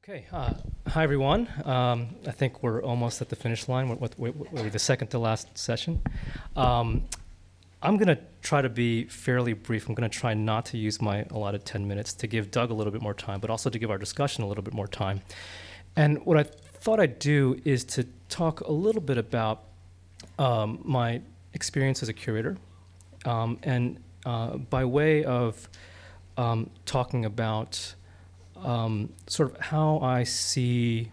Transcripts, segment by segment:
Okay, hi everyone. I think we're almost at the finish line with the second to last session. I'm going to try to be fairly brief. I'm going to try not to use my allotted 10 minutes to give Doug a little bit more time, but also to give our discussion a little bit more time. And what I thought I'd do is to talk a little bit about my experience as a curator, and by way of talking about sort of how I see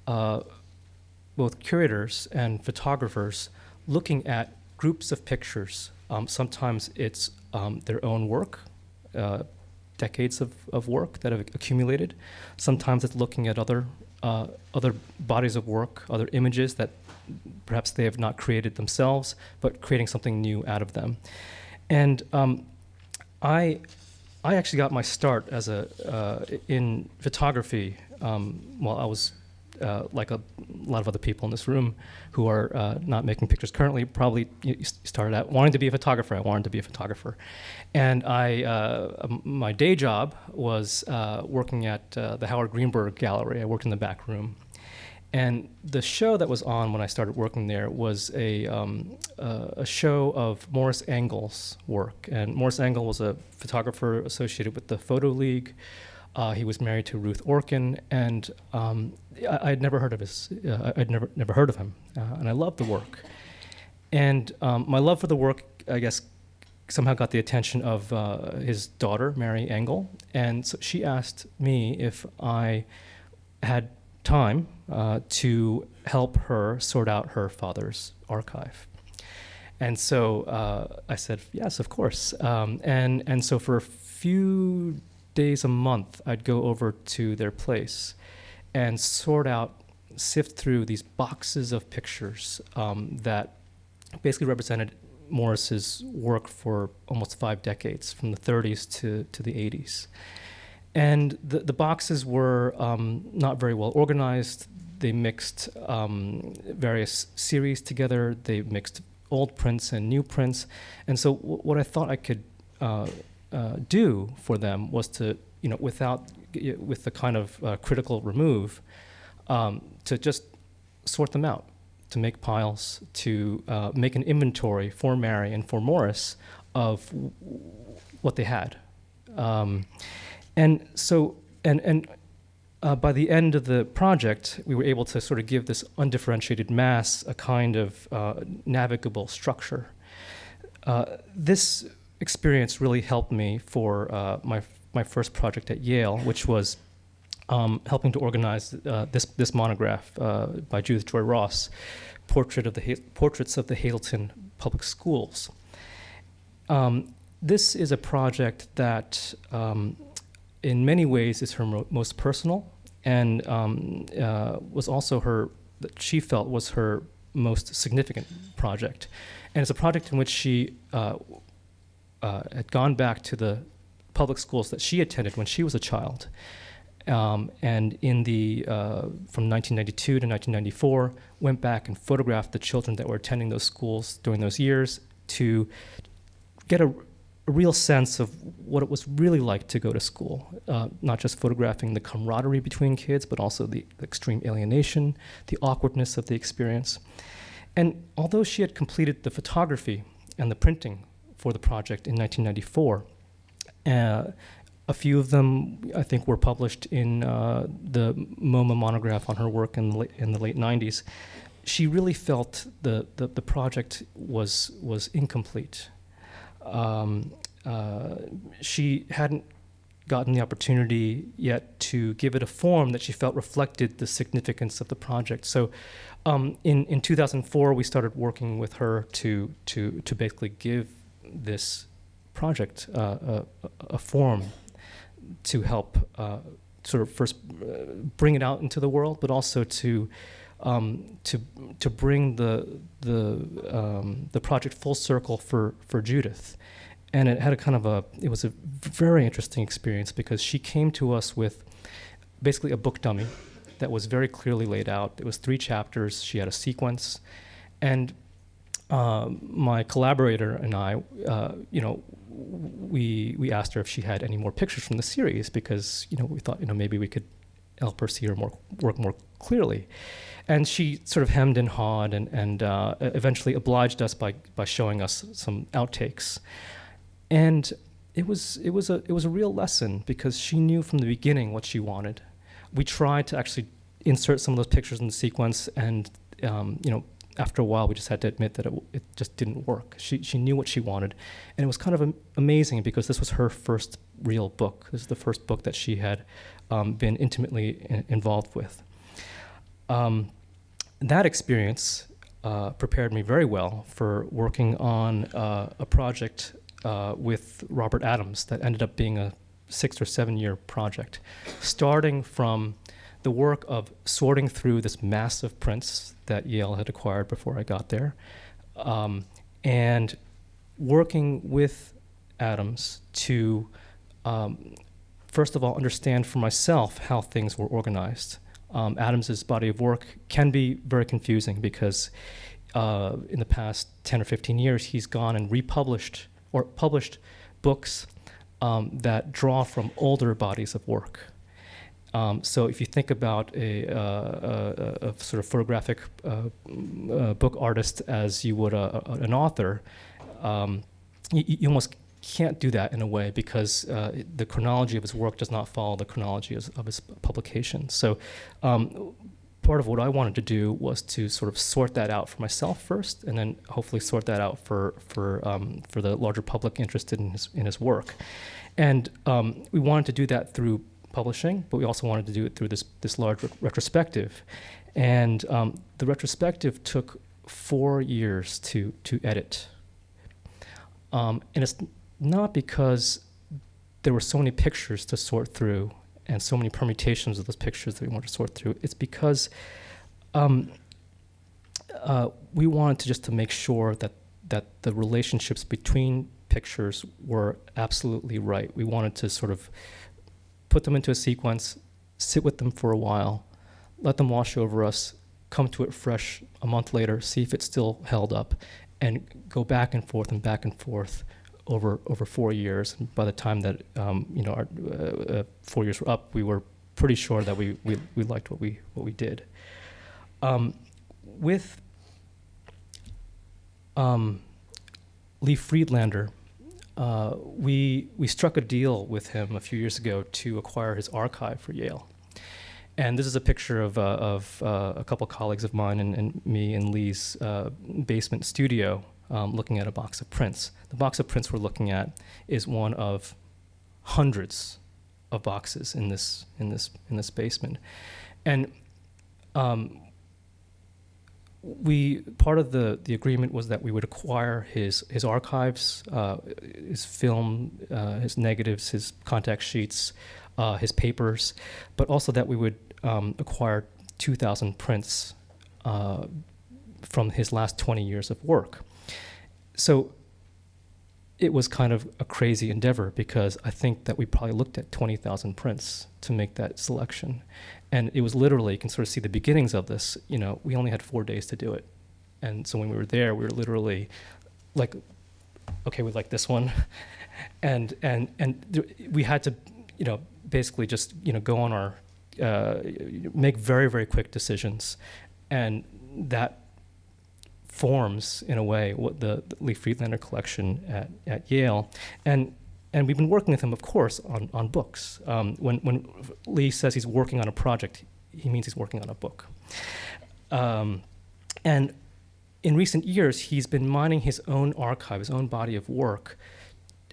both curators and photographers looking at groups of pictures. Sometimes it's their own work, decades of work that have accumulated. Sometimes it's looking at other bodies of work, other images that perhaps they have not created themselves, but creating something new out of them. And I actually got my start as in photography while I was like a lot of other people in this room who are not making pictures currently. Probably you started out wanting to be a photographer. I wanted to be a photographer, and my day job was working at the Howard Greenberg Gallery. I worked in the back room. And the show that was on when I started working there was a show of Morris Engel's work. And Morris Engel was a photographer associated with the Photo League. He was married to Ruth Orkin, and I'd never heard of I'd never heard of him, and I loved the work. And my love for the work, I guess, somehow got the attention of his daughter, Mary Engel, and so she asked me if I had time to help her sort out her father's archive. And so I said, yes, of course. And so for a few days a month, I'd go over to their place and sift through these boxes of pictures that basically represented Morris's work for almost 5 decades, from the 30s to the 80s. And the boxes were not very well organized. They mixed various series together. They mixed old prints and new prints. And so what I thought I could do for them was to, with the kind of critical remove, to just sort them out, to make piles, to make an inventory for Mary and for Morris of what they had. And so, by the end of the project, we were able to sort of give this undifferentiated mass a kind of navigable structure. This experience really helped me for my first project at Yale, which was helping to organize this monograph by Judith Joy Ross, Portraits of the Hazleton Public Schools. This is a project that in many ways is her most personal, and was also that she felt was her most significant project. And it's a project in which she had gone back to the public schools that she attended when she was a child. And in from 1992 to 1994, went back and photographed the children that were attending those schools during those years to get a real sense of what it was really like to go to school, not just photographing the camaraderie between kids, but also the extreme alienation, the awkwardness of the experience. And although she had completed the photography and the printing for the project in 1994, a few of them, I think, were published in the MoMA monograph on her work in the late 90s. She really felt the project was incomplete. She hadn't gotten the opportunity yet to give it a form that she felt reflected the significance of the project. So in 2004, we started working with her to basically give this project a form to help sort of first bring it out into the world, but also to bring the project full circle for Judith. And it had it was a very interesting experience because she came to us with basically a book dummy that was very clearly laid out. It was 3 chapters. She had a sequence. And my collaborator and I, we asked her if she had any more pictures from the series because, we thought, maybe we could help her see her work more clearly. And she sort of hemmed and hawed and eventually obliged us by showing us some outtakes. And it was a real lesson because she knew from the beginning what she wanted. We tried to actually insert some of those pictures in the sequence, and after a while we just had to admit that it just didn't work. She knew what she wanted, and it was kind of amazing because this was her first real book. This is the first book that she had been intimately involved with. That experience prepared me very well for working on a project with Robert Adams that ended up being a 6 or 7 year project, starting from the work of sorting through this massive prints that Yale had acquired before I got there, and working with Adams to, first of all, understand for myself how things were organized. Adams's body of work can be very confusing because in the past 10 or 15 years, he's gone and republished or published books that draw from older bodies of work. So if you think about a sort of photographic book artist as you would an author, you almost can't do that in a way because the chronology of his work does not follow the chronology of his publication. So part of what I wanted to do was to sort of sort that out for myself first, and then hopefully sort that out for the larger public interested in his work. And we wanted to do that through publishing, but we also wanted to do it through this large retrospective. And the retrospective took 4 years to edit. And it's not because there were so many pictures to sort through and so many permutations of those pictures that we wanted to sort through. It's because we wanted to make sure that the relationships between pictures were absolutely right. We wanted to sort of put them into a sequence, sit with them for a while, let them wash over us, come to it fresh a month later, see if it still held up, and go back and forth over 4 years. And by the time that our 4 years were up, we were pretty sure that we liked what we did. With Lee Friedlander, we struck a deal with him a few years ago to acquire his archive for Yale. And this is a picture of a couple colleagues of mine and me in Lee's basement studio looking at a box of prints. The box of prints we're looking at is one of hundreds of boxes in this basement. And part of the agreement was that we would acquire his archives, his film, his negatives, his contact sheets, his papers, but also that we would acquire 2,000 prints from his last 20 years of work. So it was kind of a crazy endeavor because I think that we probably looked at 20,000 prints to make that selection. And it was literally, you can sort of see the beginnings of this, we only had 4 days to do it. And so when we were there, we were literally like, okay, we like this one. And we had to, basically just, go on our, make very, very quick decisions. And that forms, in a way, what the Lee Friedlander collection at Yale. And we've been working with him, of course, on books. When Lee says he's working on a project, he means he's working on a book. And in recent years, he's been mining his own archive, his own body of work,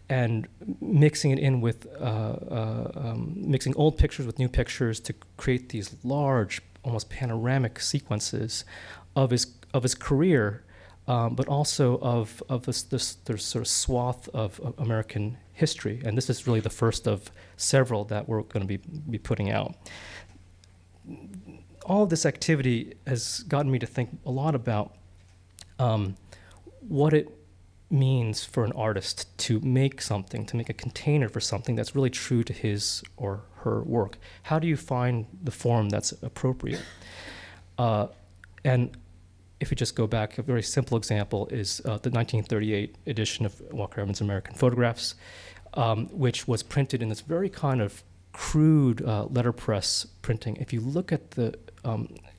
and mixing it in with, mixing old pictures with new pictures to create these large, almost panoramic sequences of his career, but also of this sort of swath of American history. And this is really the first of several that we're going to be putting out. All of this activity has gotten me to think a lot about what it means for an artist to make something, to make a container for something that's really true to his or her work. How do you find the form that's appropriate? And if we just go back, a very simple example is the 1938 edition of Walker Evans' American Photographs, which was printed in this very kind of crude letterpress printing. If you look at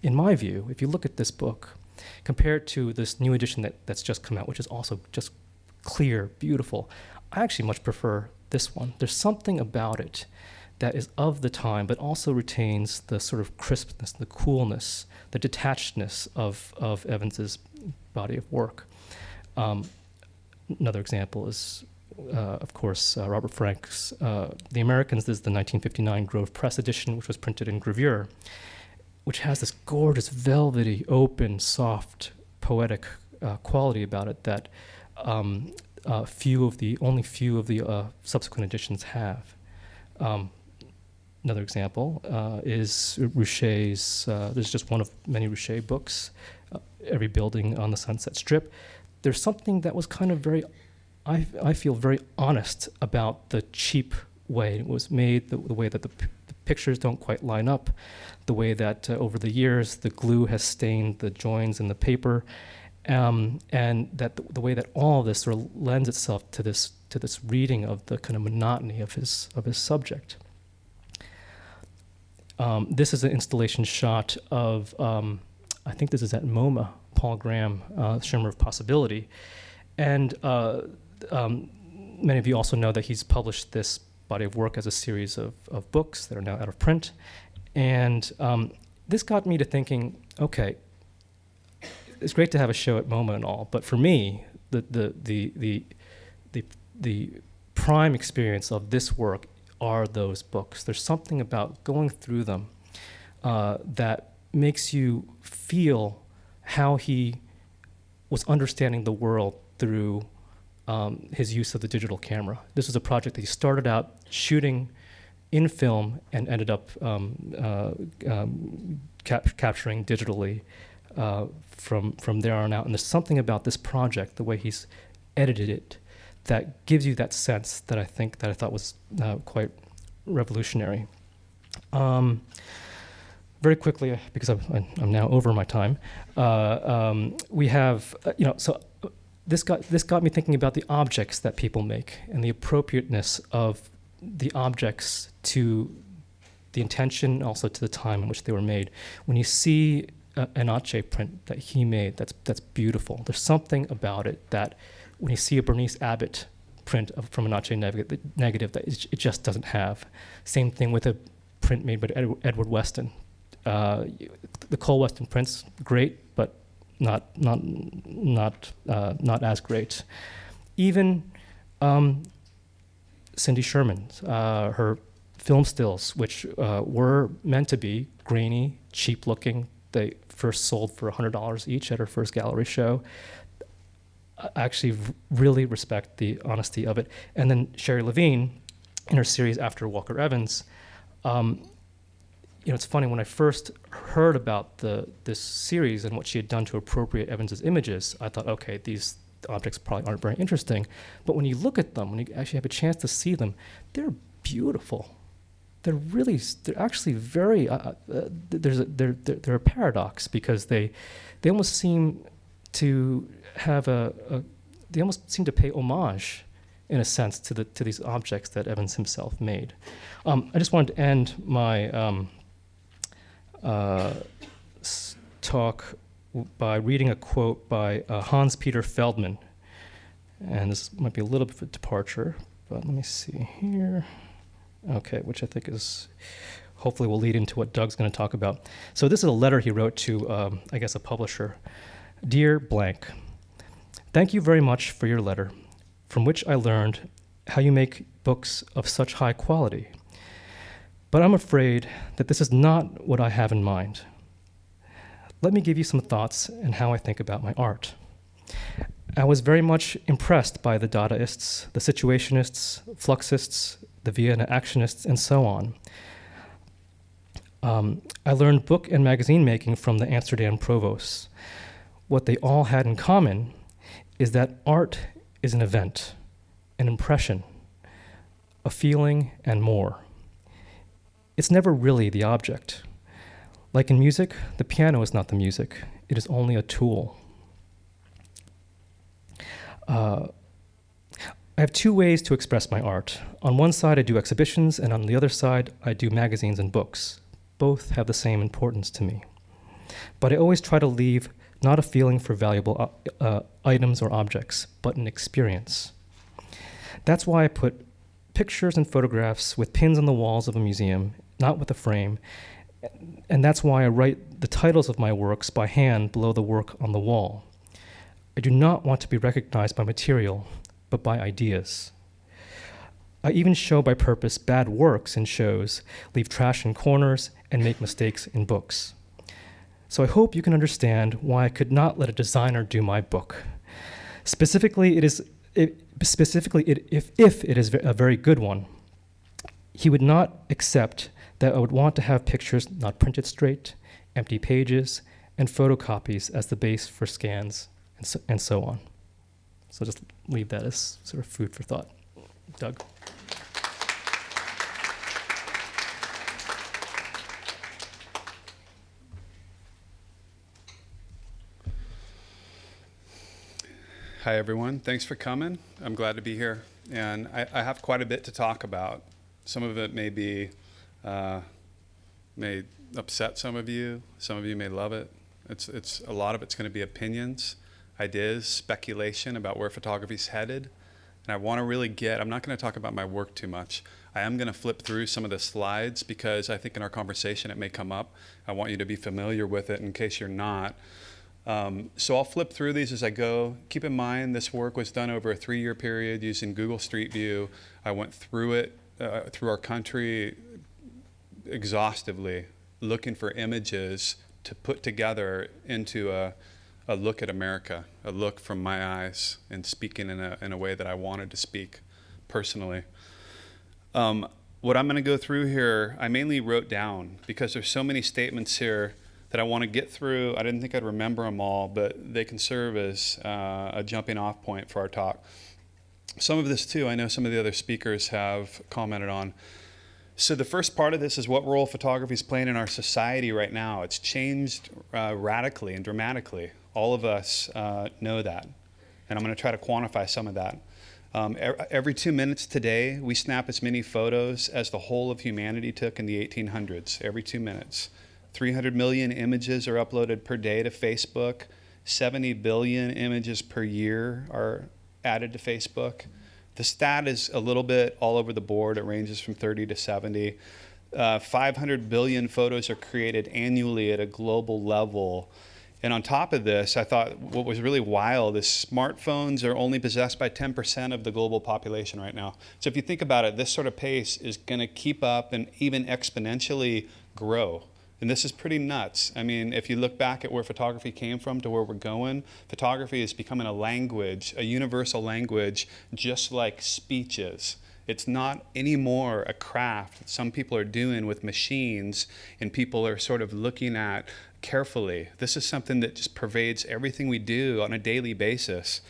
in my view, if you look at this book, compared to this new edition that's just come out, which is also just clear, beautiful, I actually much prefer this one. There's something about it that is of the time, but also retains the sort of crispness, the coolness, the detachedness of Evans's body of work. Another example is, of course, Robert Frank's The Americans. This is the 1959 Grove Press edition, which was printed in gravure, which has this gorgeous, velvety, open, soft, poetic quality about it that only few of the subsequent editions have. Another example is Rouché's, there's just one of many Rouché books, Every Building on the Sunset Strip. There's something that was kind of very, I feel very honest about the cheap way it was made, the way that the pictures don't quite line up, the way that over the years the glue has stained the joins in the paper, and that the way that all of this sort of lends itself to this reading of the kind of monotony of his subject. This is an installation shot of, I think this is at MoMA, Paul Graham, Shimmer of Possibility. And many of you also know that he's published this body of work as a series of books that are now out of print. And this got me to thinking, okay, it's great to have a show at MoMA and all, but for me, the prime experience of this work are those books. There's something about going through them that makes you feel how he was understanding the world through his use of the digital camera. This was a project that he started out shooting in film and ended up capturing digitally from there on out. And there's something about this project, the way he's edited it, that gives you that sense that I thought was quite revolutionary. Very quickly, because I'm now over my time, we have so this got me thinking about the objects that people make and the appropriateness of the objects to the intention, also to the time in which they were made. When you see an Acce print that he made, that's beautiful. There's something about it that when you see a Bernice Abbott print from an Acce negative that it just doesn't have. Same thing with a print made by Edward Weston. The Cole Weston prints, great, but not as great. Even Cindy Sherman's, her film stills, which were meant to be grainy, cheap-looking. They first sold for $100 each at her first gallery show. I actually really respect the honesty of it. And then Sherry Levine, in her series after Walker Evans, it's funny, when I first heard about this series and what she had done to appropriate Evans's images, I thought, okay, these objects probably aren't very interesting. But when you look at them, when you actually have a chance to see them, they're beautiful. They're actually very, they're a paradox, because they almost seem to have they almost seem to pay homage, in a sense, to these objects that Evans himself made. I just wanted to end my talk by reading a quote by Hans Peter Feldman, and this might be a little bit of a departure, but let me see here. Okay, which I think is hopefully will lead into what Doug's going to talk about. So this is a letter he wrote to, I guess, a publisher. Dear blank, thank you very much for your letter, from which I learned how you make books of such high quality. But I'm afraid that this is not what I have in mind. Let me give you some thoughts and how I think about my art. I was very much impressed by the Dadaists, the Situationists, Fluxists, the Vienna Actionists, and so on. I learned book and magazine making from the Amsterdam provosts. What they all had in common is that art is an event, an impression, a feeling, and more. It's never really the object. Like in music, the piano is not the music. It is only a tool. I have two ways to express my art. On one side, I do exhibitions, and on the other side, I do magazines and books. Both have the same importance to me. But I always try to leave not a feeling for valuable items or objects, but an experience. That's why I put pictures and photographs with pins on the walls of a museum, not with a frame, and that's why I write the titles of my works by hand below the work on the wall. I do not want to be recognized by material, but by ideas. I even show by purpose bad works in shows, leave trash in corners, and make mistakes in books. So I hope you can understand why I could not let a designer do my book. Specifically, if it is a very good one, he would not accept that I would want to have pictures not printed straight, empty pages, and photocopies as the base for scans, and so on. So just leave that as sort of food for thought. Doug? Hi, everyone. Thanks for coming. I'm glad to be here. And I have quite a bit to talk about. Some of it may upset some of you. Some of you may love it. It's a lot of it's going to be opinions, ideas, speculation about where photography's headed. And I want to really I'm not going to talk about my work too much. I am going to flip through some of the slides because I think in our conversation it may come up. I want you to be familiar with it in case you're not. So I'll flip through these as I go. Keep in mind this work was done over a 3-year period using Google Street View. I went through it, through our country exhaustively, looking for images to put together into a look at America, a look from my eyes, and speaking in a way that I wanted to speak personally. What I'm going to go through here, I mainly wrote down because there's so many statements here that I want to get through. I didn't think I'd remember them all, but they can serve as a jumping off point for our talk. Some of this too, I know some of the other speakers have commented on. So the first part of this is what role photography is playing in our society right now. It's changed radically and dramatically. All of us know that. And I'm going to try to quantify some of that. Every 2 minutes today, we snap as many photos as the whole of humanity took in the 1800s, every 2 minutes. 300 million images are uploaded per day to Facebook. 70 billion images per year are added to Facebook. The stat is a little bit all over the board. It ranges from 30 to 70. 500 billion photos are created annually at a global level. And on top of this, I thought what was really wild is smartphones are only possessed by 10% of the global population right now. So if you think about it, this sort of pace is going to keep up and even exponentially grow. And this is pretty nuts. I mean, if you look back at where photography came from to where we're going, photography is becoming a language, a universal language, just like speech is. It's not anymore a craft that some people are doing with machines and people are sort of looking at carefully. This is something that just pervades everything we do on a daily basis.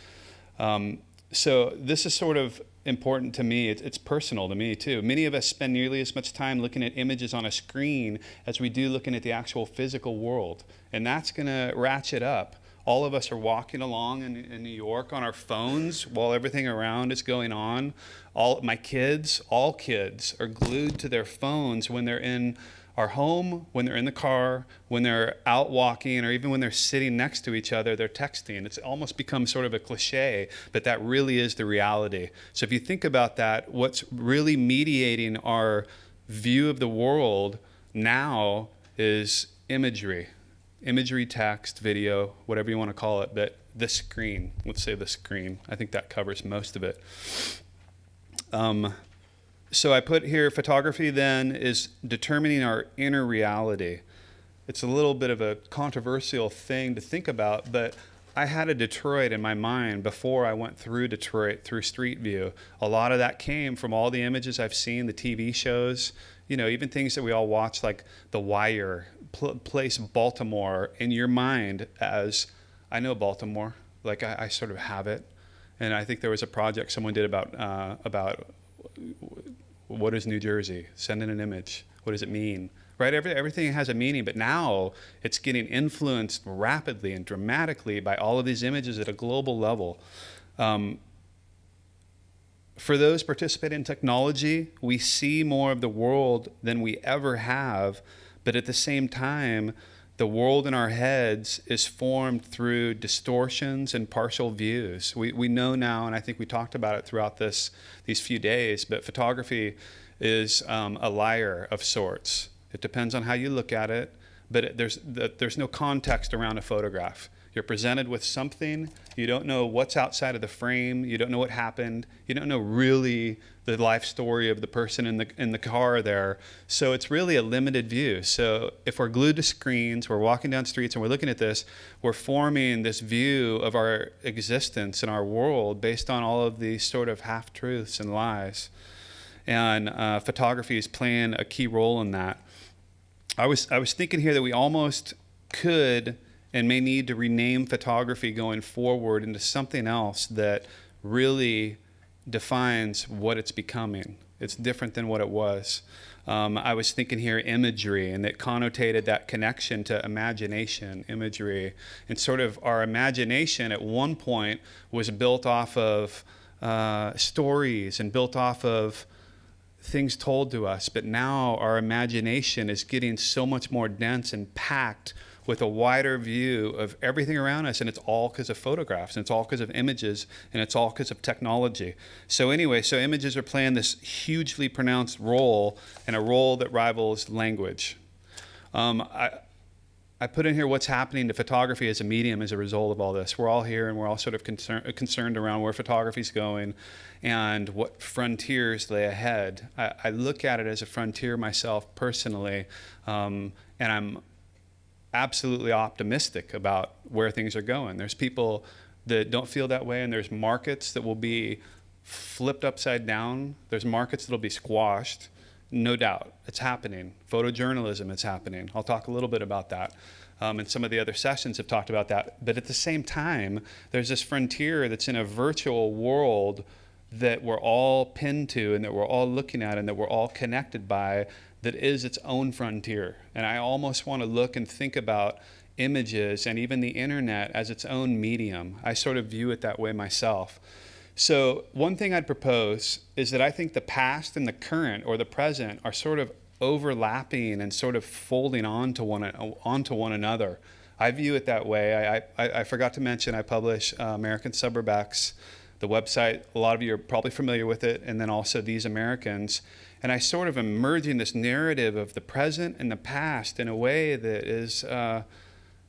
So this is sort of important to me. It's personal to me too. Many of us spend nearly as much time looking at images on a screen as we do looking at the actual physical world. And that's going to ratchet up. All of us are walking along in New York on our phones while everything around is going on. All kids are glued to their phones when they're in our home, when they're in the car, when they're out walking, or even when they're sitting next to each other, they're texting. It's almost become sort of a cliche, but that really is the reality. So if you think about that, what's really mediating our view of the world now is imagery, text, video, whatever you want to call it, but the screen, let's say the screen. I think that covers most of it. So I put here, photography then is determining our inner reality. It's a little bit of a controversial thing to think about, but I had a Detroit in my mind before I went through Detroit, through Street View. A lot of that came from all the images I've seen, the TV shows, even things that we all watch like The Wire, place Baltimore in your mind as, I know Baltimore, like I sort of have it. And I think there was a project someone did about what is New Jersey? Send in an image. What does it mean? Right? Everything has a meaning, but now it's getting influenced rapidly and dramatically by all of these images at a global level. for those participating in technology, we see more of the world than we ever have, but at the same time, the world in our heads is formed through distortions and partial views. We know now, and I think we talked about it throughout these few days, but photography is a liar of sorts. It depends on how you look at it, but there's no context around a photograph. You're presented with something, you don't know what's outside of the frame, you don't know what happened, you don't know really the life story of the person in the car there. So it's really a limited view. So if we're glued to screens, we're walking down streets and we're looking at this, we're forming this view of our existence and our world based on all of these sort of half-truths and lies. And photography is playing a key role in that. I was thinking here that we almost could and may need to rename photography going forward into something else that really defines what it's becoming. It's different than what it was. I was thinking here imagery, and it connotated that connection to imagination, imagery. And sort of our imagination at one point was built off of stories and built off of things told to us. But now our imagination is getting so much more dense and packed with a wider view of everything around us, and it's all because of photographs, and it's all because of images, and it's all because of technology. So anyway, so images are playing this hugely pronounced role, and a role that rivals language. I put in here what's happening to photography as a medium as a result of all this. We're all here, and we're all sort of concerned around where photography's going and what frontiers lay ahead. I look at it as a frontier myself personally, and I'm absolutely optimistic about where things are going. There's people that don't feel that way, and there's markets that will be flipped upside down. There's markets that will be squashed. No doubt, it's happening. Photojournalism, it's happening. I'll talk a little bit about that. And some of the other sessions have talked about that. But at the same time, there's this frontier that's in a virtual world that we're all pinned to and that we're all looking at and that we're all connected by, that is its own frontier. And I almost want to look and think about images and even the internet as its own medium. I sort of view it that way myself. So one thing I'd propose is that I think the past and the current or the present are sort of overlapping and sort of folding onto one another. I view it that way. I forgot to mention I publish American Suburbx, the website. A lot of you are probably familiar with it, and then also These Americans. And I sort of am merging this narrative of the present and the past in a way that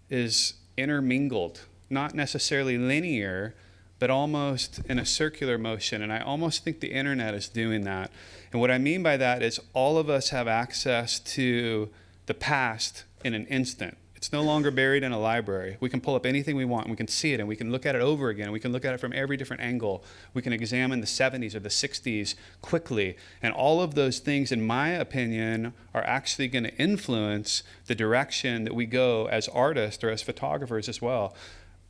is intermingled, not necessarily linear, but almost in a circular motion. And I almost think the internet is doing that. And what I mean by that is all of us have access to the past in an instant. It's no longer buried in a library. We can pull up anything we want, and we can see it, and we can look at it over again. We can look at it from every different angle. We can examine the 70s or the 60s quickly. And all of those things, in my opinion, are actually going to influence the direction that we go as artists or as photographers as well.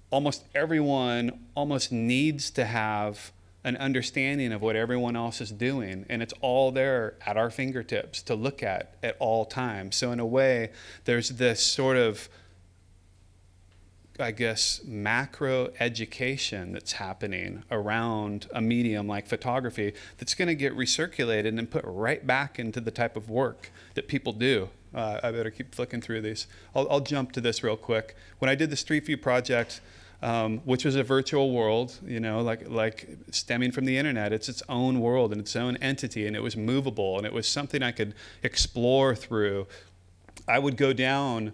Almost everyone almost needs to have an understanding of what everyone else is doing, and it's all there at our fingertips to look at all times. So in a way, there's this sort of, I guess, macro education that's happening around a medium like photography that's going to get recirculated and put right back into the type of work that people do. I better keep flicking through these. I'll jump to this real quick. When I did the Street View project, which was a virtual world, you know, like stemming from the internet. It's its own world and its own entity, and it was movable, and it was something I could explore through. I would go down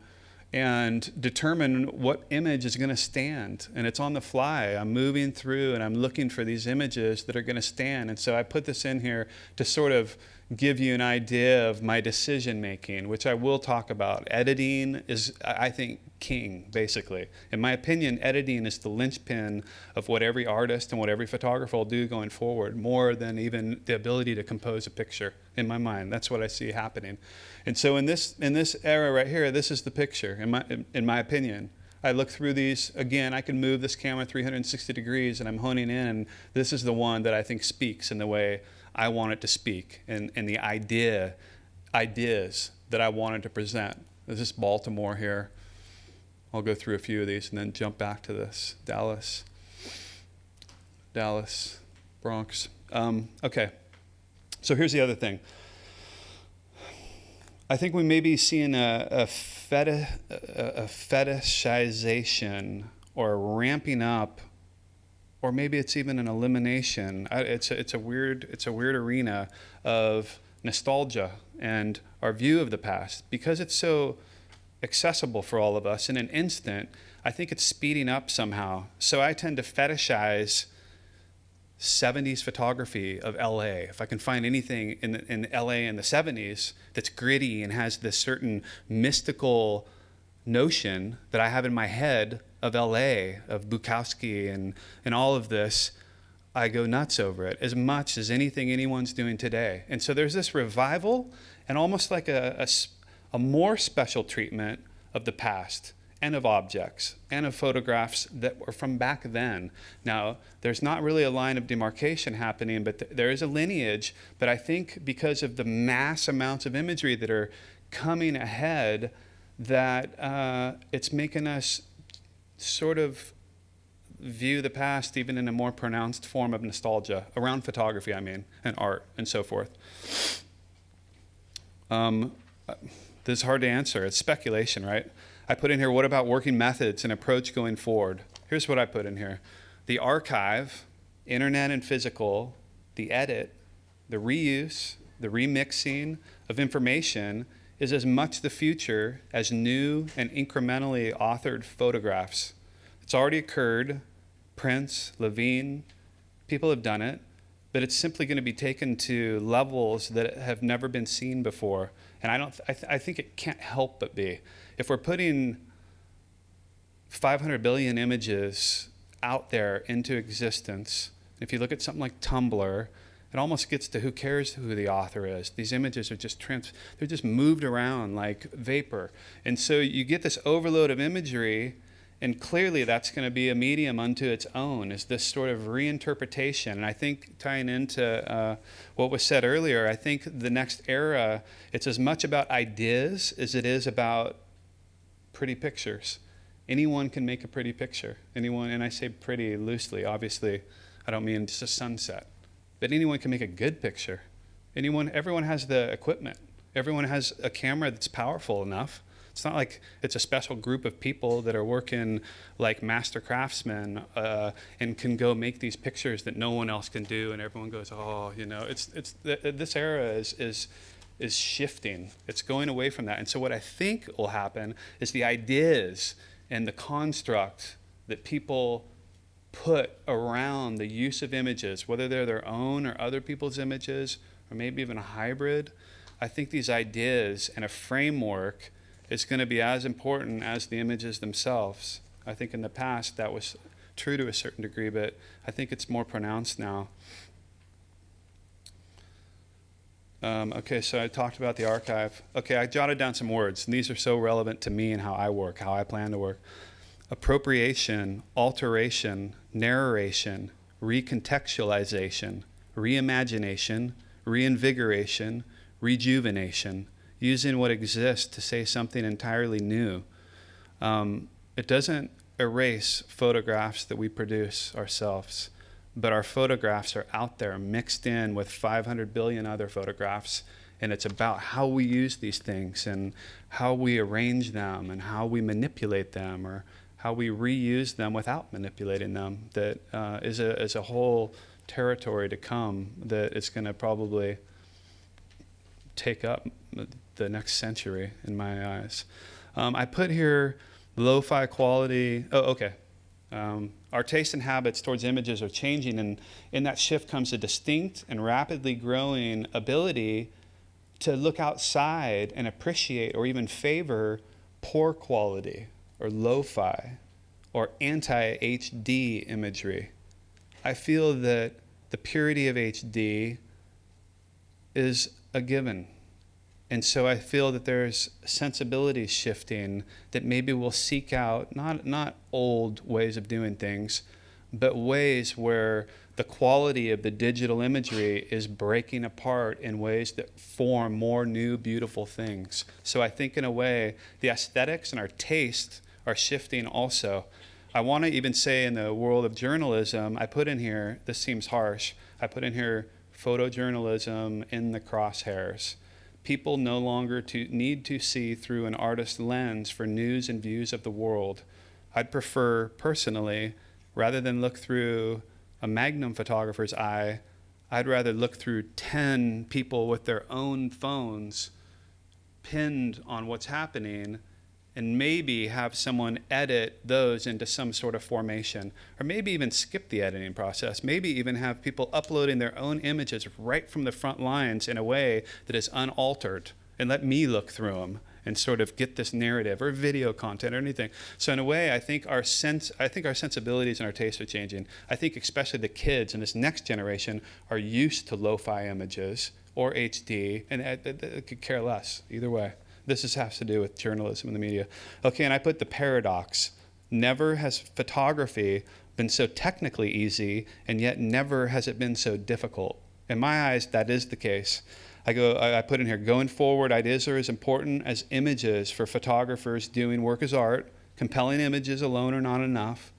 and determine what image is going to stand, and it's on the fly. I'm moving through, and I'm looking for these images that are going to stand. And so I put this in here to sort of give you an idea of my decision making, which I will talk about. Editing is, I think, king, basically. In my opinion, editing is the linchpin of what every artist and what every photographer will do going forward, more than even the ability to compose a picture, in my mind. That's what I see happening. And so in this era right here, this is the picture, in my opinion. I look through these, again, I can move this camera 360 degrees, and I'm honing in, and this is the one that I think speaks in the way I want it to speak, and the ideas that I wanted to present. This is Baltimore here. I'll go through a few of these and then jump back to this. Dallas. Bronx. Okay. So here's the other thing. I think we may be seeing a fetishization or a ramping up, or maybe it's even an elimination. It's a weird arena of nostalgia and our view of the past, because it's so accessible for all of us in an instant. I think it's speeding up somehow. So I tend to fetishize 70s photography of LA. If I can find anything in LA in the 70s that's gritty and has this certain mystical notion that I have in my head of LA, of Bukowski and all of this, I go nuts over it as much as anything anyone's doing today. And so there's this revival and almost like a more special treatment of the past and of objects and of photographs that were from back then. Now, there's not really a line of demarcation happening, but there is a lineage. But I think because of the mass amounts of imagery that are coming ahead, that it's making us sort of view the past even in a more pronounced form of nostalgia, around photography, I mean, and art and so forth. This is hard to answer. It's speculation, right? I put in here, what about working methods and approach going forward? Here's what I put in here. The archive, internet and physical, the edit, the reuse, the remixing of information is as much the future as new and incrementally authored photographs. It's already occurred. Prince, Levine, people have done it, but it's simply going to be taken to levels that have never been seen before. And I think it can't help but be. If we're putting 500 billion images out there into existence, if you look at something like Tumblr, it almost gets to who cares who the author is. These images are just they're just moved around like vapor. And so you get this overload of imagery, and clearly that's going to be a medium unto its own, is this sort of reinterpretation. And I think tying into what was said earlier, I think the next era, it's as much about ideas as it is about pretty pictures. Anyone can make a pretty picture. Anyone, and I say pretty loosely, obviously, I don't mean just a sunset. But anyone can make a good picture. Everyone has the equipment. Everyone has a camera that's powerful enough. It's not like it's a special group of people that are working like master craftsmen and can go make these pictures that no one else can do, and everyone goes, oh, you know, this era is shifting. It's going away from that. And so what I think will happen is the ideas and the construct that people put around the use of images, whether they're their own or other people's images, or maybe even a hybrid, I think these ideas and a framework is going to be as important as the images themselves. I think in the past that was true to a certain degree, but I think it's more pronounced now. Okay, so I talked about the archive. Okay, I jotted down some words, and these are so relevant to me and how I work, how I plan to work. Appropriation, alteration, narration, recontextualization, reimagination, reinvigoration, rejuvenation, using what exists to say something entirely new. It doesn't erase photographs that we produce ourselves, but our photographs are out there mixed in with 500 billion other photographs, and it's about how we use these things and how we arrange them and how we manipulate them, or how we reuse them without manipulating them. That is a whole territory to come that is going to probably take up the next century in my eyes. I put here lo-fi quality. Oh, okay. Our tastes and habits towards images are changing, and in that shift comes a distinct and rapidly growing ability to look outside and appreciate or even favor poor quality or lo-fi or anti-HD imagery. I feel that the purity of HD is a given. And so I feel that there's sensibilities shifting that maybe we'll seek out not old ways of doing things, but ways where the quality of the digital imagery is breaking apart in ways that form more new, beautiful things. So I think in a way, the aesthetics and our taste are shifting also. I want to even say in the world of journalism, I put in here, this seems harsh, I put in here photojournalism in the crosshairs. People no longer need to see through an artist's lens for news and views of the world. I'd prefer, personally, rather than look through a Magnum photographer's eye, I'd rather look through 10 people with their own phones pinned on what's happening, and maybe have someone edit those into some sort of formation, or maybe even skip the editing process, maybe even have people uploading their own images right from the front lines in a way that is unaltered, and let me look through them and sort of get this narrative, or video content or anything. So in a way, I think our sensibilities and our tastes are changing. I think especially the kids in this next generation are used to lo-fi images or HD, and they could care less either way. This has to do with journalism and the media. Okay, and I put the paradox. Never has photography been so technically easy, and yet never has it been so difficult. In my eyes, that is the case. I put in here, going forward, ideas are as important as images for photographers doing work as art. Compelling images alone are not enough.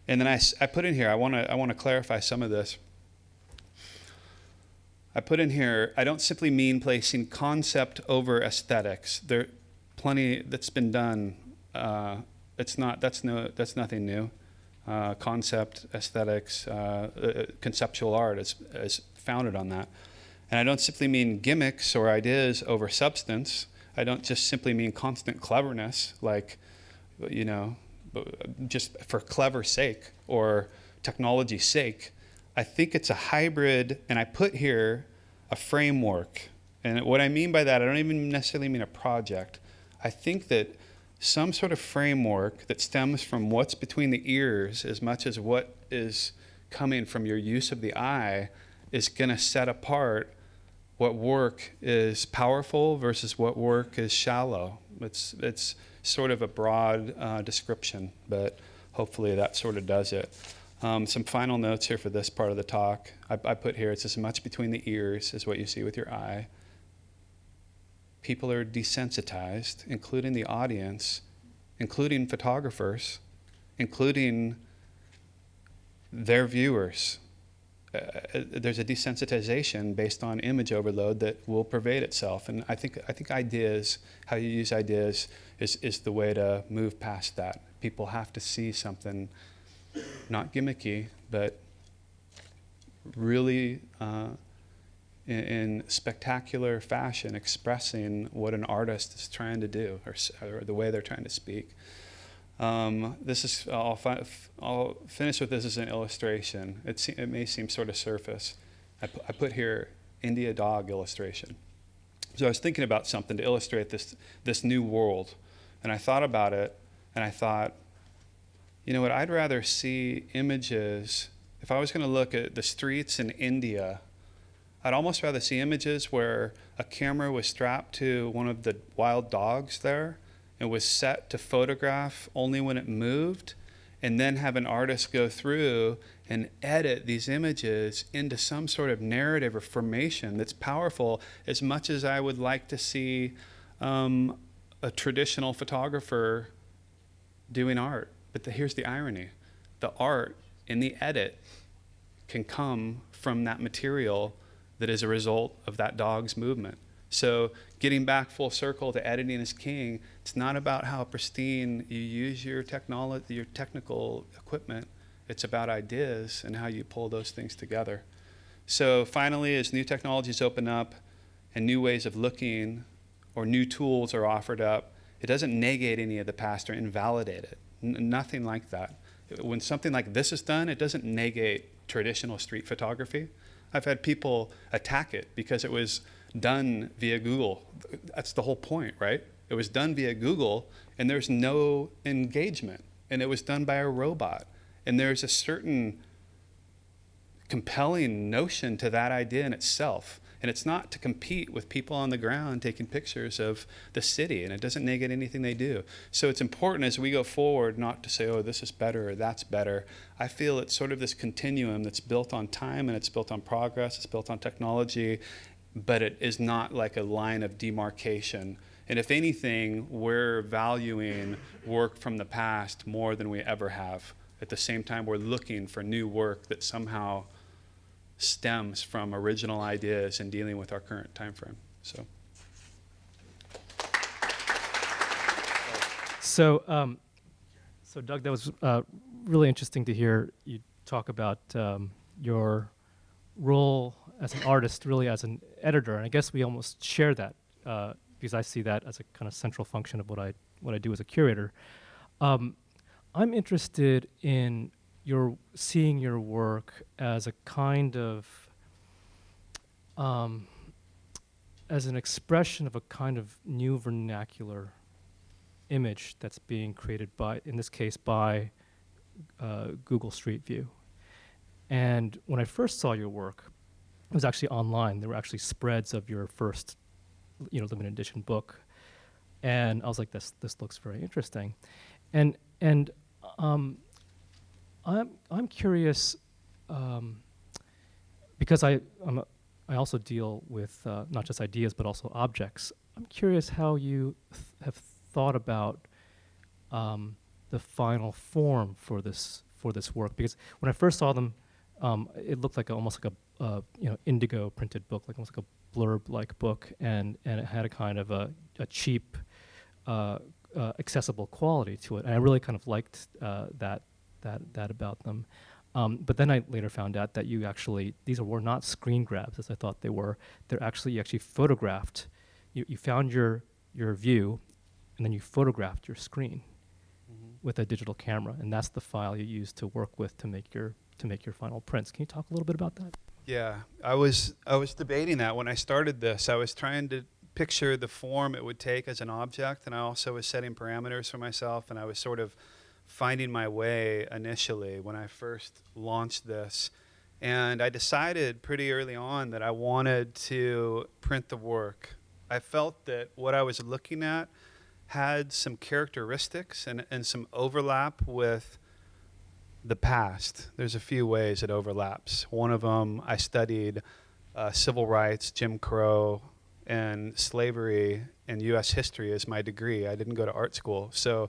And then I put in here, I want to clarify some of this. I put in here, I don't simply mean placing concept over aesthetics. There plenty that's been done. That's nothing new. Concept, aesthetics, conceptual art is founded on that. And I don't simply mean gimmicks or ideas over substance. I don't just simply mean constant cleverness, like, just for clever sake or technology's sake. I think it's a hybrid, and I put here a framework. And what I mean by that, I don't even necessarily mean a project. I think that some sort of framework that stems from what's between the ears as much as what is coming from your use of the eye is going to set apart what work is powerful versus what work is shallow. It's sort of a broad description, but hopefully that sort of does it. Some final notes here for this part of the talk. I put here, it's as much between the ears as what you see with your eye. People are desensitized, including the audience, including photographers, including their viewers. There's a desensitization based on image overload that will pervade itself. And I think ideas, how you use ideas, is the way to move past that. People have to see something not gimmicky, but really in spectacular fashion expressing what an artist is trying to do, or the way they're trying to speak. I'll finish with this as an illustration. It may seem sort of surface. I put here India dog illustration. So I was thinking about something to illustrate this new world, and I thought about it, and I thought, you know what, I'd rather see images, if I was going to look at the streets in India, I'd almost rather see images where a camera was strapped to one of the wild dogs there and was set to photograph only when it moved, and then have an artist go through and edit these images into some sort of narrative or formation that's powerful, as much as I would like to see a traditional photographer doing art. But here's the irony. The art in the edit can come from that material that is a result of that dog's movement. So getting back full circle to editing is king, it's not about how pristine you use your technology, your technical equipment. It's about ideas and how you pull those things together. So finally, as new technologies open up and new ways of looking or new tools are offered up, it doesn't negate any of the past or invalidate it. Nothing like that. When something like this is done, it doesn't negate traditional street photography. I've had people attack it because it was done via Google. That's the whole point, right? It was done via Google, and there's no engagement, and it was done by a robot. And there's a certain compelling notion to that idea in itself. And it's not to compete with people on the ground taking pictures of the city, and it doesn't negate anything they do. So it's important as we go forward not to say, oh, this is better or that's better. I feel it's sort of this continuum that's built on time, and it's built on progress, it's built on technology, but it is not like a line of demarcation And if anything, we're valuing work from the past more than we ever have. At the same time, we're looking for new work that somehow stems from original ideas and dealing with our current time frame. So Doug, that was really interesting to hear you talk about your role as an artist, really as an editor, and I guess we almost share that because I see that as a kind of central function of what I do as a curator. I'm interested in seeing your work as a kind of as an expression of a kind of new vernacular image that's being created by, in this case, by Google Street View. And when I first saw your work, it was actually online. There were actually spreads of your first, limited edition book, and I was like, this looks very interesting, and I'm curious because I also deal with not just ideas but also objects. I'm curious how you have thought about the final form for this work, because when I first saw them, it looked like almost like a indigo printed book, like almost like a blurb-like book, and it had a kind of a cheap, accessible quality to it, and I really kind of liked that about them. But then I later found out that these were not screen grabs as I thought they were. You actually photographed. You found your view, and then you photographed your screen with a digital camera, and that's the file you use to work with to make your final prints. Can you talk a little bit about that? Yeah, I was debating that when I started this. I was trying to picture the form it would take as an object, and I also was setting parameters for myself, and I was sort of finding my way initially when I first launched this. And I decided pretty early on that I wanted to print the work. I felt that what I was looking at had some characteristics and some overlap with the past. There's a few ways it overlaps. One of them, I studied civil rights, Jim Crow, and slavery and U.S. history as my degree. I didn't go to art school. So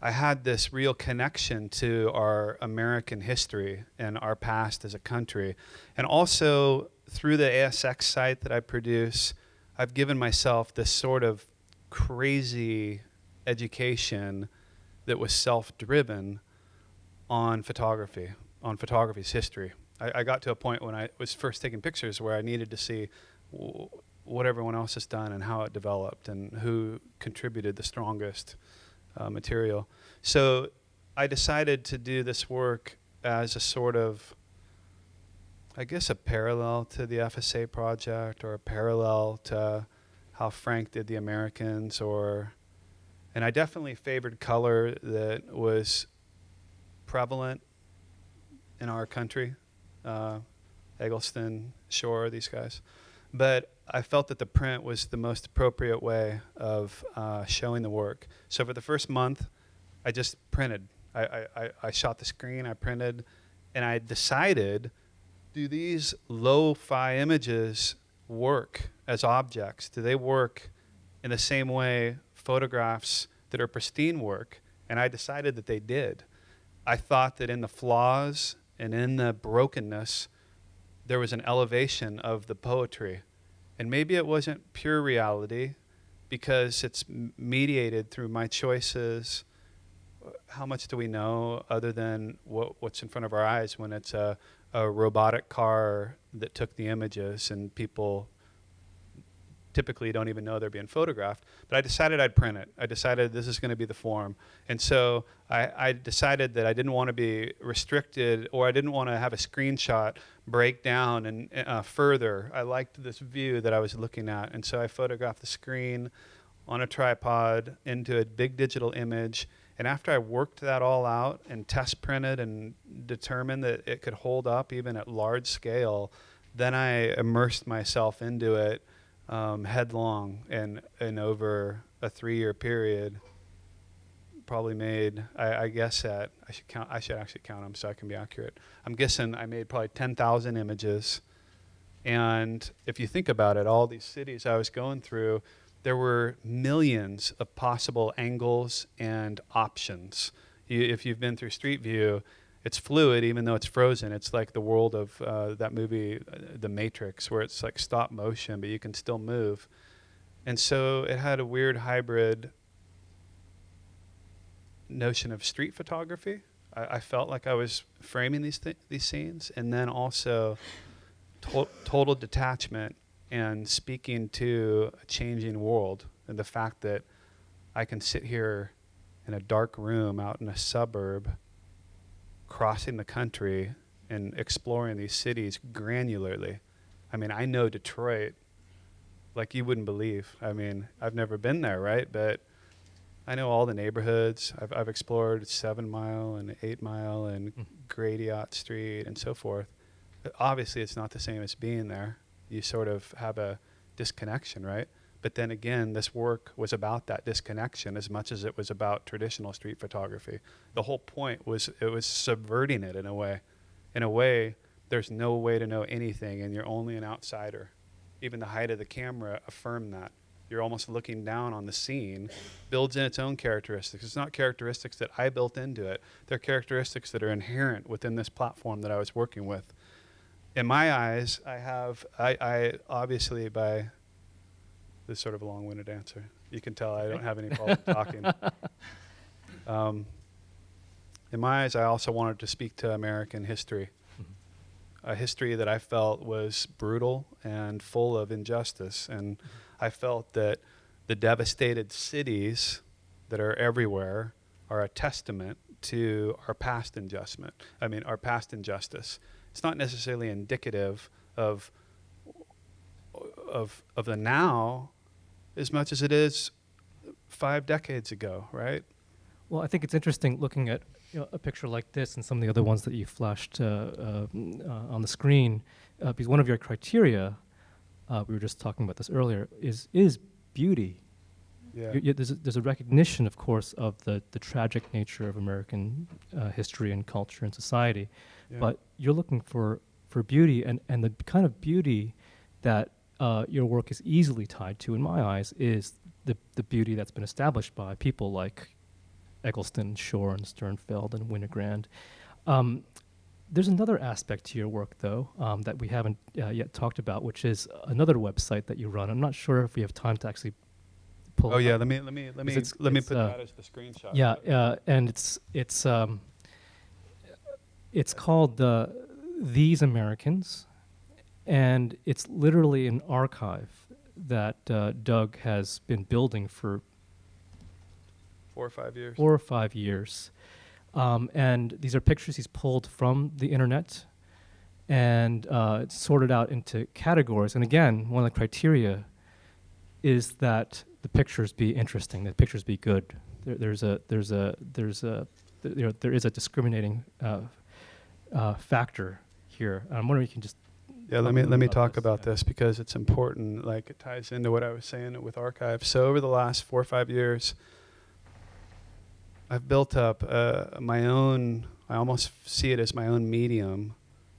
I had this real connection to our American history and our past as a country. And also, through the ASX site that I produce, I've given myself this sort of crazy education that was self-driven on photography, on photography's history. I got to a point when I was first taking pictures where I needed to see what everyone else has done and how it developed and who contributed the strongest material. So I decided to do this work as a sort of, I guess, a parallel to the FSA project, or a parallel to how Frank did the Americans, and I definitely favored color that was prevalent in our country, Eggleston, Shore, these guys. But I felt that the print was the most appropriate way of showing the work. So for the first month, I just printed. I shot the screen, I printed, and I decided, do these lo-fi images work as objects? Do they work in the same way photographs that are pristine work? And I decided that they did. I thought that in the flaws and in the brokenness, there was an elevation of the poetry. And maybe it wasn't pure reality because it's mediated through my choices. How much do we know other than what's in front of our eyes when it's a robotic car that took the images, and people typically don't even know they're being photographed? But I decided I'd print it. I decided this is going to be the form. And so I decided that I didn't want to be restricted, or I didn't want to have a screenshot break down and further. I liked this view that I was looking at. And so I photographed the screen on a tripod into a big digital image. And after I worked that all out and test printed and determined that it could hold up even at large scale, then I immersed myself into it headlong, and over a 3-year period, probably made, I guess I should actually count them so I can be accurate. I'm guessing I made probably 10,000 images. And if you think about it, all these cities I was going through, there were millions of possible angles and options. If you've been through Street View, it's fluid even though it's frozen. It's like the world of that movie, The Matrix, where it's like stop motion, but you can still move. And so it had a weird hybrid notion of street photography. I felt like I was framing these scenes, and then also total detachment and speaking to a changing world, and the fact that I can sit here in a dark room out in a suburb, crossing the country and exploring these cities granularly. I mean, I know Detroit like you wouldn't believe. I mean, I've never been there, right? But I know all the neighborhoods. I've explored 7 Mile and 8 Mile and Gradiot Street and so forth. But obviously, it's not the same as being there. You sort of have a disconnection, right? But then again, this work was about that disconnection as much as it was about traditional street photography. The whole point was it was subverting it in a way. In a way, there's no way to know anything, and you're only an outsider. Even the height of the camera affirmed that. You're almost looking down on the scene, builds in its own characteristics. It's not characteristics that I built into it. They're characteristics that are inherent within this platform that I was working with. In my eyes, I obviously, by this sort of a long-winded answer, you can tell I don't have any problem talking. In my eyes, I also wanted to speak to American history, a history that I felt was brutal and full of injustice. And I felt that the devastated cities that are everywhere are a testament to our past our past injustice. It's not necessarily indicative of the now as much as it is 5 decades ago, right? Well, I think it's interesting looking at a picture like this and some of the other ones that you flashed on the screen, because one of your criteria, we were just talking about this earlier, is beauty. Yeah. There's a recognition, of course, of the tragic nature of American history and culture and society, but you're looking for beauty, and the kind of beauty that your work is easily tied to, in my eyes, is the beauty that's been established by people like Eggleston, Shore, and Sternfeld, and Winogrand. There's another aspect to your work, though, that we haven't yet talked about, which is another website that you run. I'm not sure if we have time to actually pull. Oh yeah, up. let me put that as the screenshot. Yeah, and it's called These Americans, and it's literally an archive that Doug has been building for 4 or 5 years. 4 or 5 years. And these are pictures he's pulled from the internet, and it's sorted out into categories. And again, one of the criteria is that the pictures be interesting, that pictures be good. There is a discriminating factor here. I'm wondering if you can just let me talk about this because it's important. Like, it ties into what I was saying with archives. So over the last 4 or 5 years, I've built up my own, I almost see it as my own medium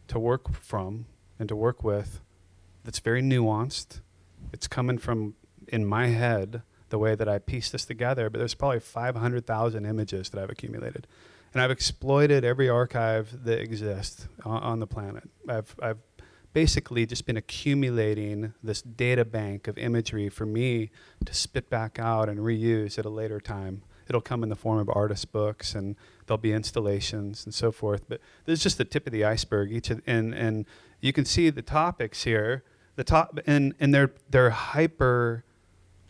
to work from and to work with that's very nuanced. It's coming from, in my head, the way that I piece this together, but there's probably 500,000 images that I've accumulated. And I've exploited every archive that exists on the planet. I've basically just been accumulating this data bank of imagery for me to spit back out and reuse at a later time. It'll come in the form of artist books, and there'll be installations and so forth. But this is just the tip of the iceberg. And you can see the topics here. And they're hyper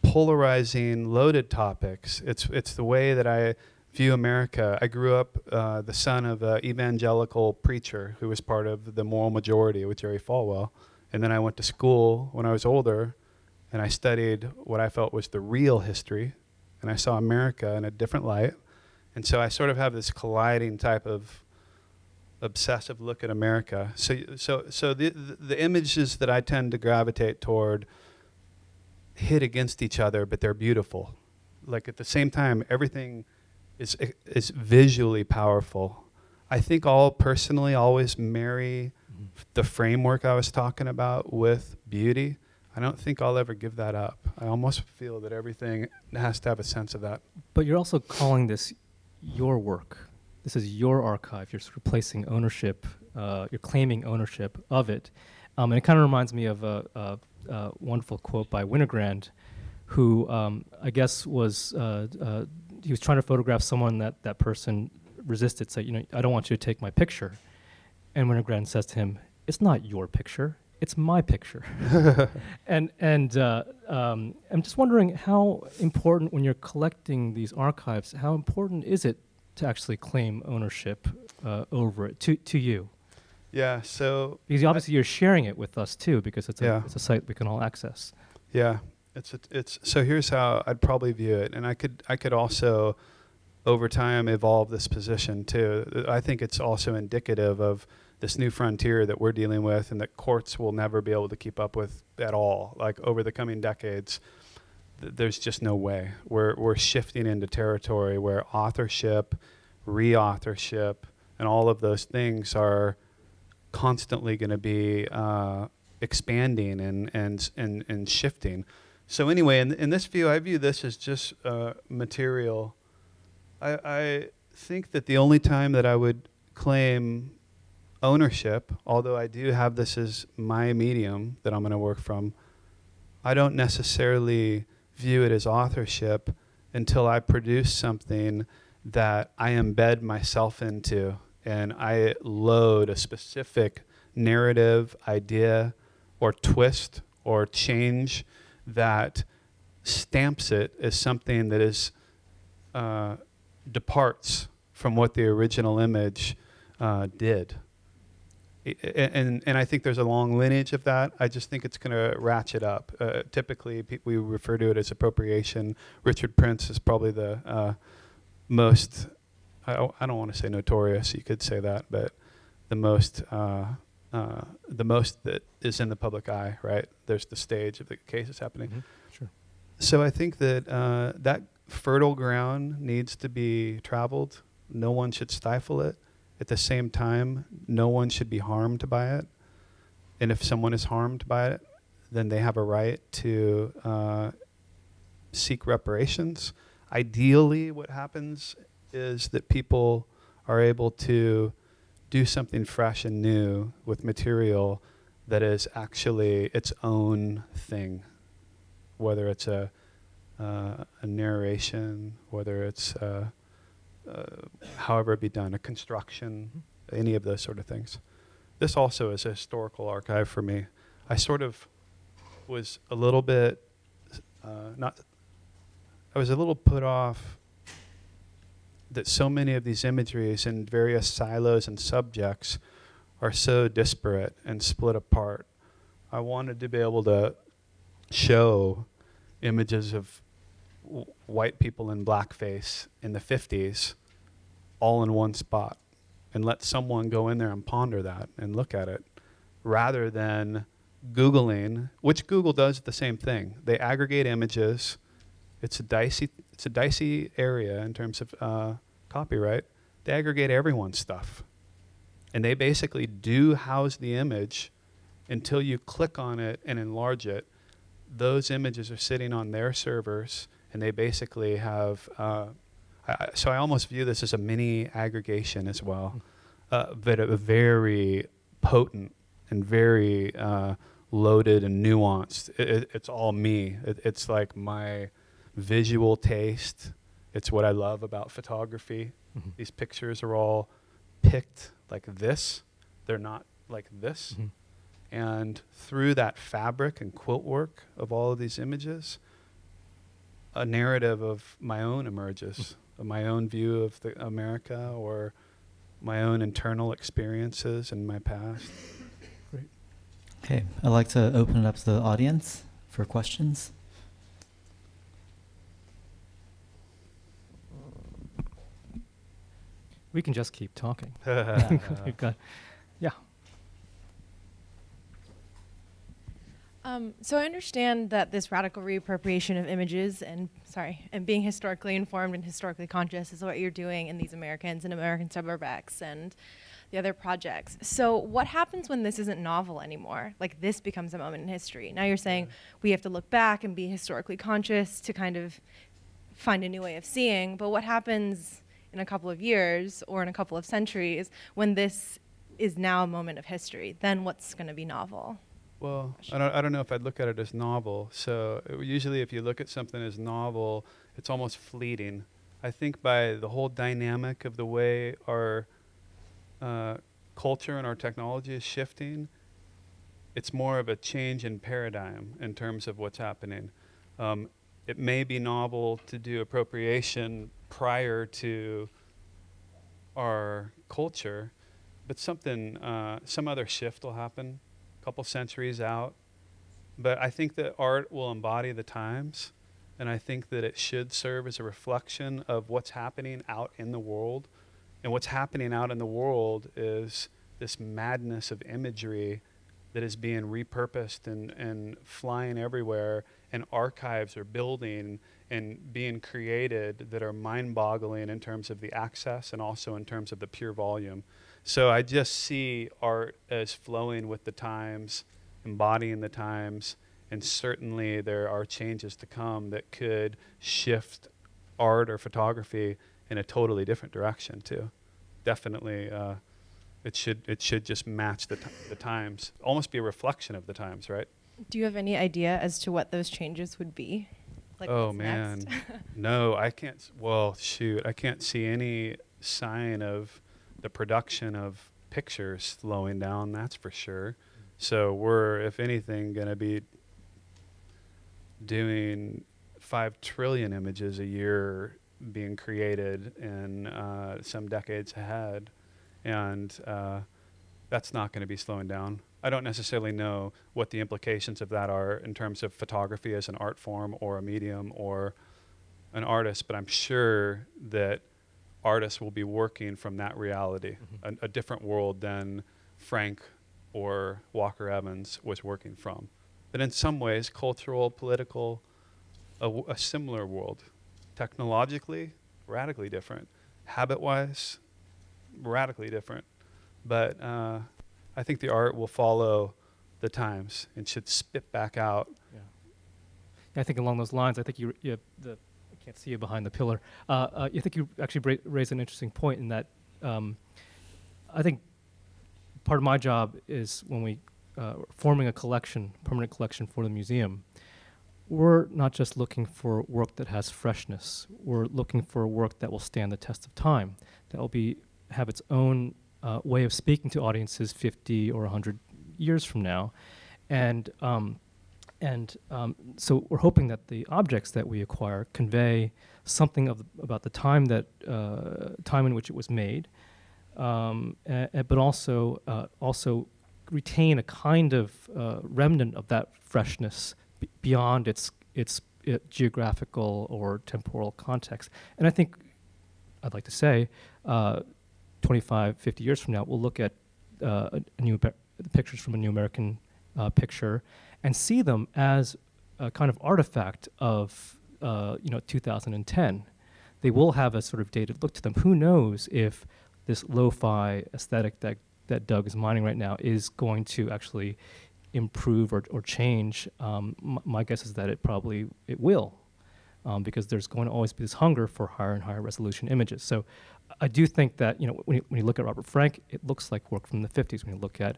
polarizing, loaded topics. It's the way that I view America. I grew up the son of an evangelical preacher who was part of the Moral Majority with Jerry Falwell. And then I went to school when I was older, and I studied what I felt was the real history. And I saw America in a different light. And so I sort of have this colliding type of obsessive look at America. So the images that I tend to gravitate toward hit against each other, but they're beautiful. Like, at the same time, everything is visually powerful. I think I'll personally always marry the framework I was talking about with beauty. I don't think I'll ever give that up. I almost feel that everything has to have a sense of that. But you're also calling this your work. This is your archive. You're sort of placing ownership, you're claiming ownership of it. And it kind of reminds me of a wonderful quote by Winogrand, who I guess was, he was trying to photograph someone that person resisted, say, I don't want you to take my picture. And Winogrand says to him, it's not your picture, it's my picture. and I'm just wondering how important, when you're collecting these archives, how important is it to actually claim ownership over it to you? Yeah, so because obviously you're sharing it with us too, because it's yeah. It's a site we can all access. Yeah, it's so here's how I'd probably view it, and I could also over time evolve this position too. I think it's also indicative of this new frontier that we're dealing with and that courts will never be able to keep up with at all. Like over the coming decades, there's just no way. We're shifting into territory where authorship, reauthorship, and all of those things are constantly going to be expanding and shifting. So anyway, in this view, I view this as just material. I think that the only time that I would claim ownership, although I do have this as my medium that I'm going to work from, I don't necessarily view it as authorship until I produce something that I embed myself into and I load a specific narrative, idea, or twist or change that stamps it as something that is departs from what the original image did. And I think there's a long lineage of that. I just think it's going to ratchet up. Typically, we refer to it as appropriation. Richard Prince is probably the most, I don't want to say notorious, you could say that, but the most that is in the public eye, right? There's the stage of the cases happening. Mm-hmm. Sure. So I think that that fertile ground needs to be traveled. No one should stifle it. At the same time, no one should be harmed by it. And if someone is harmed by it, then they have a right to seek reparations. Ideally, what happens is that people are able to do something fresh and new with material that is actually its own thing, whether it's a narration, whether it's however it be done, a construction, any of those sort of things. This also is a historical archive for me. I sort of was a little bit, I was a little put off that so many of these imageries in various silos and subjects are so disparate and split apart. I wanted to be able to show images of white people in blackface in the 50s all in one spot and let someone go in there and ponder that and look at it rather than Googling, which Google does the same thing. They aggregate images. It's a dicey area in terms of copyright. They aggregate everyone's stuff. And they basically do house the image until you click on it and enlarge it. Those images are sitting on their servers and they basically have, so I almost view this as a mini aggregation as well, but a very potent and very loaded and nuanced. It's all me. It's like my visual taste. It's what I love about photography. Mm-hmm. These pictures are all picked like this. They're not like this. Mm-hmm. And through that fabric and quilt work of all of these images, a narrative of my own emerges, of my own view of America or my own internal experiences in my past. Great. Okay, I'd like to open it up to the audience for questions. We can just keep talking. We've got, yeah. So I understand that this radical reappropriation of images and being historically informed and historically conscious is what you're doing in these Americans and American Suburbex and the other projects. So what happens when this isn't novel anymore? Like this becomes a moment in history. Now you're saying we have to look back and be historically conscious to kind of find a new way of seeing, but what happens in a couple of years or in a couple of centuries when this is now a moment of history? Then what's going to be novel? Well, I don't know if I'd look at it as novel. So usually if you look at something as novel, it's almost fleeting. I think by the whole dynamic of the way our culture and our technology is shifting, it's more of a change in paradigm in terms of what's happening. It may be novel to do appropriation prior to our culture, but some other shift will happen a couple centuries out. But I think that art will embody the times, and I think that it should serve as a reflection of what's happening out in the world. And what's happening out in the world is this madness of imagery that is being repurposed and flying everywhere, and archives are building and being created that are mind-boggling in terms of the access and also in terms of the pure volume. So I just see art as flowing with the times, embodying the times, and certainly there are changes to come that could shift art or photography in a totally different direction too. Definitely, it should just match the times, almost be a reflection of the times, right? Do you have any idea as to what those changes would be? Like Oh man, next? no, I can't. Well, shoot, I can't see any sign of the production of pictures slowing down. That's for sure. So we're, if anything, going to be doing 5 trillion images a year being created in some decades ahead, and that's not going to be slowing down. I don't necessarily know what the implications of that are in terms of photography as an art form or a medium or an artist, but I'm sure that artists will be working from that reality, a different world than Frank or Walker Evans was working from. But in some ways, cultural, political, a similar world. Technologically, radically different. Habit-wise, radically different. But I think the art will follow the times and should spit back out. Yeah. I think along those lines, I think you have I can't see you behind the pillar. I think you actually raised an interesting point in that I think part of my job is when we forming a collection, permanent collection for the museum, we're not just looking for work that has freshness. We're looking for work that will stand the test of time, that will have its own way of speaking to audiences 50 or 100 years from now. And so we're hoping that the objects that we acquire convey something about the time time in which it was made, but also retain a kind of remnant of that freshness beyond its geographical or temporal context. And I think I'd like to say 25, 50 years from now, we'll look at the pictures from a New American picture and see them as a kind of artifact of 2010. They will have a sort of dated look to them. Who knows if this lo-fi aesthetic that Doug is mining right now is going to actually improve or change. My guess is that it will, because there's going to always be this hunger for higher and higher resolution images. So I do think that when you look at Robert Frank, it looks like work from the 50s. When you look at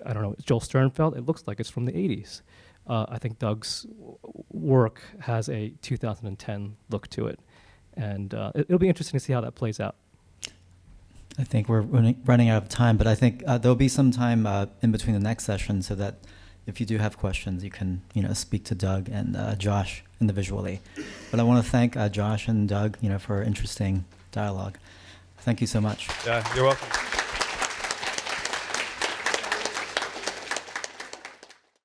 I don't know, Joel Sternfeld, it looks like it's from the 80s. I think Doug's work has a 2010 look to it, and it'll be interesting to see how that plays out. I think we're running out of time, but I think there'll be some time in between the next session so that if you do have questions, you can speak to Doug and Josh individually. But I want to thank Josh and Doug for interesting dialogue. Thank you so much. Yeah, you're welcome.